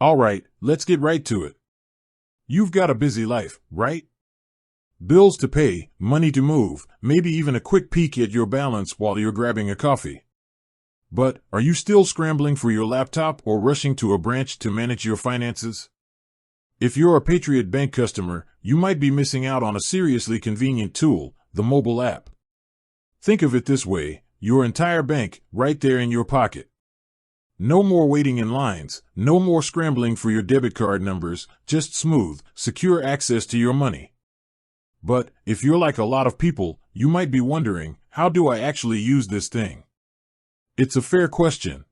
All right, let's get right to it. You've got a busy life, right? Bills to pay, money to move, maybe even a quick peek at your balance while you're grabbing a coffee. But are you still scrambling for your laptop or rushing to a branch to manage your finances? If you're a Patriot Bank customer, you might be missing out on a seriously convenient tool, the mobile app. Think of it this way, your entire bank, right there in your pocket. No more waiting in lines, no more scrambling for your debit card numbers, just smooth, secure access to your money. But if you're like a lot of people, you might be wondering, how do I actually use this thing? It's a fair question.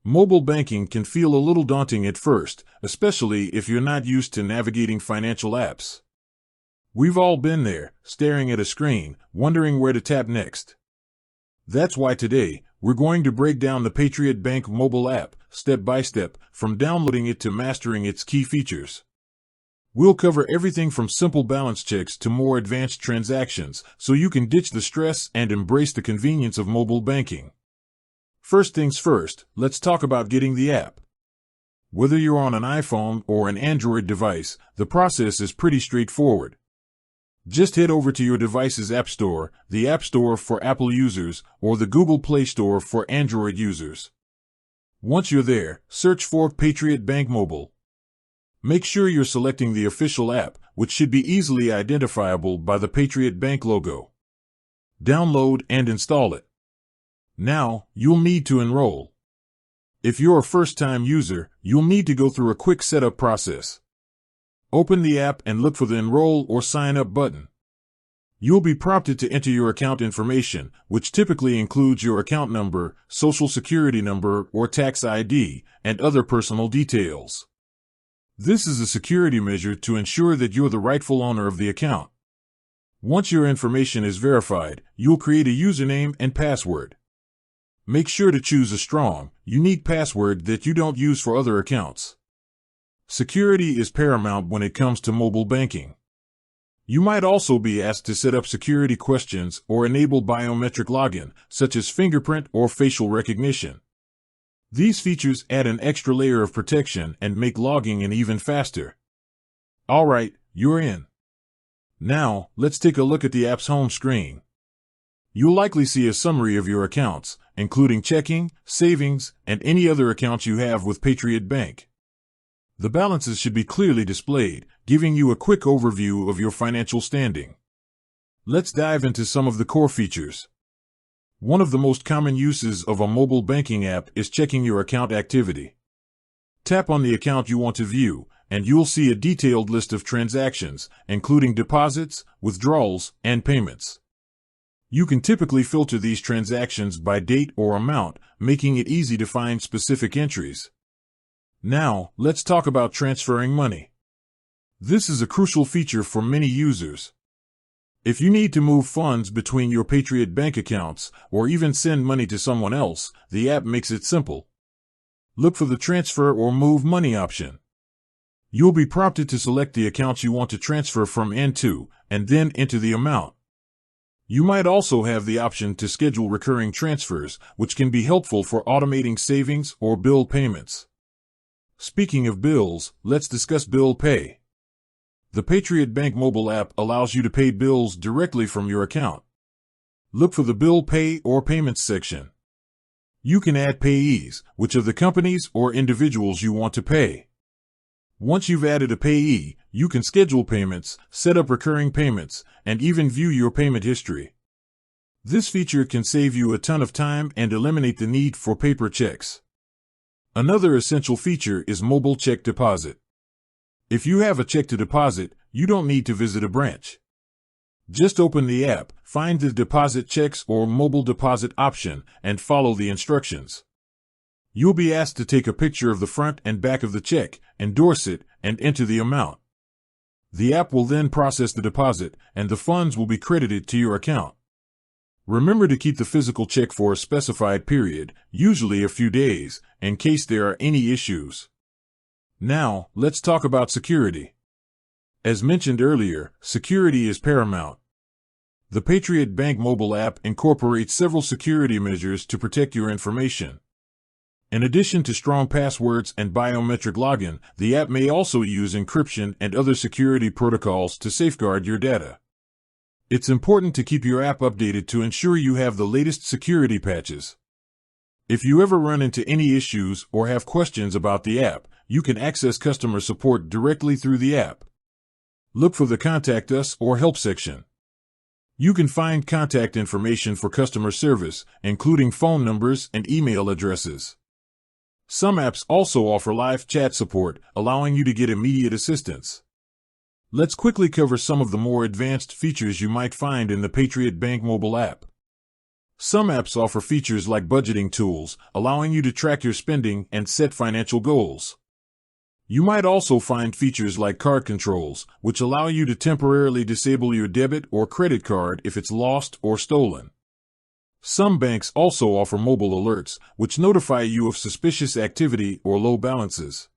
Mobile banking can feel a little daunting at first, especially if you're not used to navigating financial apps. We've all been there, staring at a screen, wondering where to tap next. That's why today, we're going to break down the Patriot Bank mobile app, step by step, from downloading it to mastering its key features. We'll cover everything from simple balance checks to more advanced transactions, so you can ditch the stress and embrace the convenience of mobile banking. First things first, let's talk about getting the app. Whether you're on an iPhone or an Android device, the process is pretty straightforward. Just head over to your device's App Store, the App Store for Apple users, or the Google Play Store for Android users. Once you're there, search for Patriot Bank Mobile. Make sure you're selecting the official app, which should be easily identifiable by the Patriot Bank logo. Download and install it. Now, you'll need to enroll. If you're a first-time user, you'll need to go through a quick setup process. Open the app and look for the Enroll or Sign Up button. You'll be prompted to enter your account information, which typically includes your account number, social security number, or tax ID, and other personal details. This is a security measure to ensure that you're the rightful owner of the account. Once your information is verified, you'll create a username and password. Make sure to choose a strong, unique password that you don't use for other accounts. Security is paramount when it comes to mobile banking. You might also be asked to set up security questions or enable biometric login, such as fingerprint or facial recognition. These features add an extra layer of protection and make logging in even faster. All right, you're in. Now, let's take a look at the app's home screen. You'll likely see a summary of your accounts, including checking, savings, and any other accounts you have with Patriot Bank. The balances should be clearly displayed, giving you a quick overview of your financial standing. Let's dive into some of the core features. One of the most common uses of a mobile banking app is checking your account activity. Tap on the account you want to view, and you'll see a detailed list of transactions, including deposits, withdrawals, and payments. You can typically filter these transactions by date or amount, making it easy to find specific entries. Now, let's talk about transferring money. This is a crucial feature for many users. If you need to move funds between your Patriot Bank accounts, or even send money to someone else, the app makes it simple. Look for the Transfer or Move Money option. You'll be prompted to select the accounts you want to transfer from and to, and then enter the amount. You might also have the option to schedule recurring transfers, which can be helpful for automating savings or bill payments. Speaking of bills, let's discuss bill pay. The Patriot Bank mobile app allows you to pay bills directly from your account. Look for the Bill Pay or Payments section. You can add payees, which are the companies or individuals you want to pay. Once you've added a payee, you can schedule payments, set up recurring payments, and even view your payment history. This feature can save you a ton of time and eliminate the need for paper checks. Another essential feature is mobile check deposit. If you have a check to deposit, you don't need to visit a branch. Just open the app, find the Deposit Checks or Mobile Deposit option, and follow the instructions. You'll be asked to take a picture of the front and back of the check, endorse it, and enter the amount. The app will then process the deposit, and the funds will be credited to your account. Remember to keep the physical check for a specified period, usually a few days, in case there are any issues. Now, let's talk about security. As mentioned earlier, security is paramount. The Patriot Bank mobile app incorporates several security measures to protect your information. In addition to strong passwords and biometric login, the app may also use encryption and other security protocols to safeguard your data. It's important to keep your app updated to ensure you have the latest security patches. If you ever run into any issues or have questions about the app, you can access customer support directly through the app. Look for the Contact Us or Help section. You can find contact information for customer service, including phone numbers and email addresses. Some apps also offer live chat support, allowing you to get immediate assistance. Let's quickly cover some of the more advanced features you might find in the Patriot Bank mobile app. Some apps offer features like budgeting tools, allowing you to track your spending and set financial goals. You might also find features like card controls, which allow you to temporarily disable your debit or credit card if it's lost or stolen. Some banks also offer mobile alerts, which notify you of suspicious activity or low balances.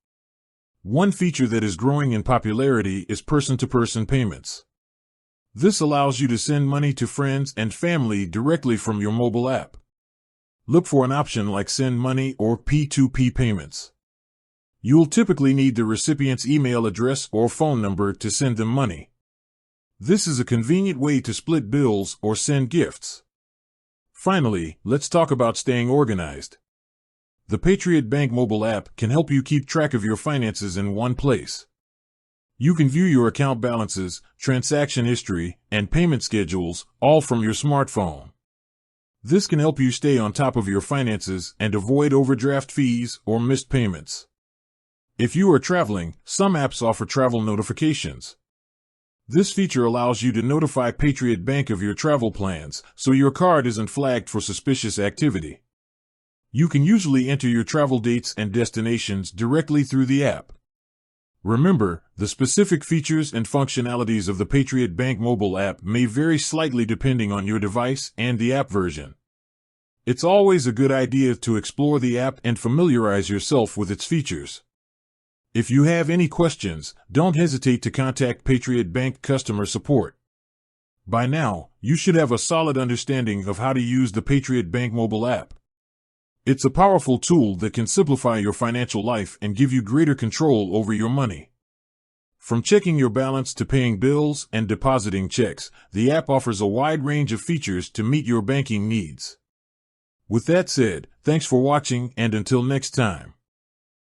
One feature that is growing in popularity is person-to-person payments. This allows you to send money to friends and family directly from your mobile app. Look for an option like Send Money or P2P payments. You'll typically need the recipient's email address or phone number to send them money. This is a convenient way to split bills or send gifts. Finally, let's talk about staying organized. The Patriot Bank mobile app can help you keep track of your finances in one place. You can view your account balances, transaction history, and payment schedules, all from your smartphone. This can help you stay on top of your finances and avoid overdraft fees or missed payments. If you are traveling, some apps offer travel notifications. This feature allows you to notify Patriot Bank of your travel plans, so your card isn't flagged for suspicious activity. You can usually enter your travel dates and destinations directly through the app. Remember, the specific features and functionalities of the Patriot Bank mobile app may vary slightly depending on your device and the app version. It's always a good idea to explore the app and familiarize yourself with its features. If you have any questions, don't hesitate to contact Patriot Bank customer support. By now, you should have a solid understanding of how to use the Patriot Bank mobile app. It's a powerful tool that can simplify your financial life and give you greater control over your money. From checking your balance to paying bills and depositing checks, the app offers a wide range of features to meet your banking needs. With that said, thanks for watching, and until next time.